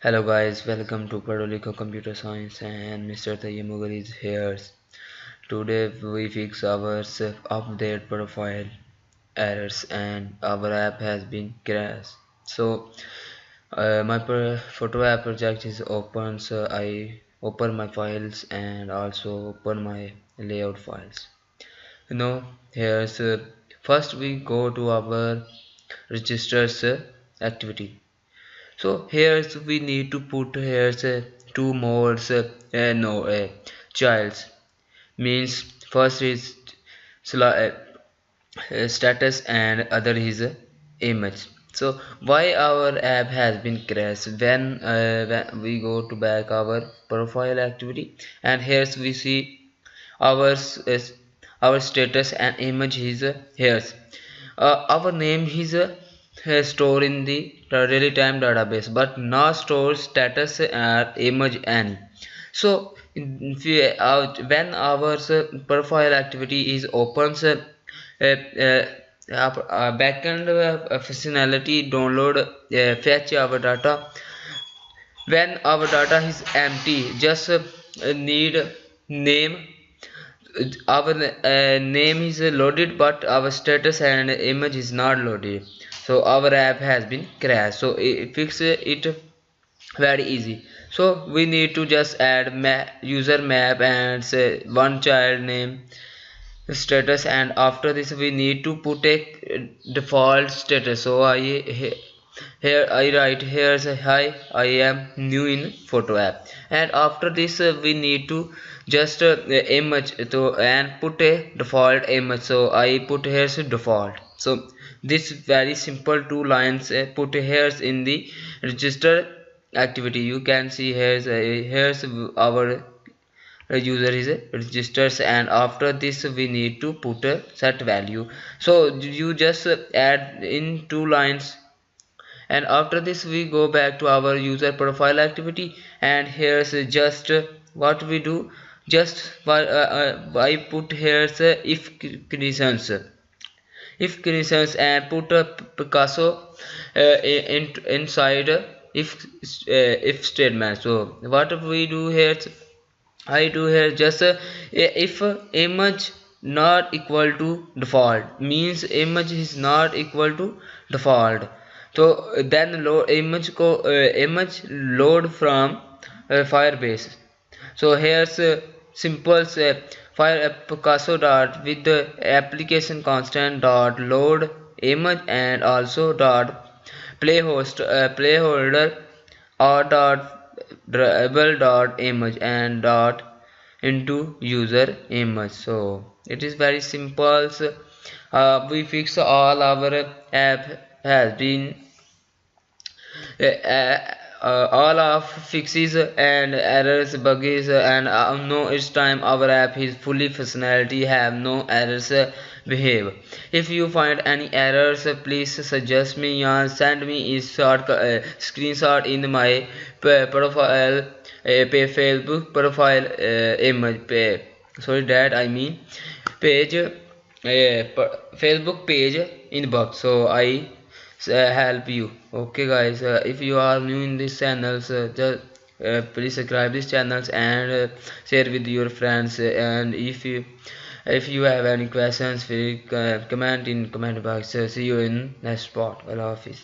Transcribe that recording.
Hello guys, welcome to Padolico Computer Science and Mr. Tayyamugal is here. Today we fix our update profile errors and our app has been crashed. So my photo app project is open, so I open my files and also open my layout files. Here's first we go to our registers activity. So here we need to put here two modes no childs means first is status and other is image. So why our app has been crashed when we go to back our profile activity, and here we see our our status and image is here. Our name is stored in the real-time database but not store status or image n. So when our profile activity is opens backend functionality download fetch our data. When our data is empty, just need name. Our name is loaded but our status and image is not loaded, so our app has been crashed. So fix it very easy. So we need to just add user map and say one child name status, and after this we need to put a default status. So here I write here's a hi, I am new in photo app, and after this we need to just image to and put a default image. So I put here's default. So this very simple two lines put here's in the register activity. You can see here's our user is registers, and after this we need to put a set value. So you just add in two lines, and after this we go back to our user profile activity, and here's just what we do. Just I put here's if conditions, and put a Picasso inside if statement. So what we do here, I do here just if image not equal to default means image is not equal to default. So then load image load from Firebase. So here's simple fire Picasso dot with the application constant dot load image, and also dot playholder or dot dribble dot image and dot into user image. So it is very simple. We fix all our app has been all of fixes and errors buggies, and now it's time our app is fully functionality, have no errors behave. If you find any errors, please suggest me or send me a short screenshot in my profile Facebook profile image sorry that I mean page Facebook page inbox, so I help you. Okay guys, if you are new in this channel, just please subscribe this channels and share with your friends, and if you have any questions, comment in comment box. See you in next spot. Allah Hafiz.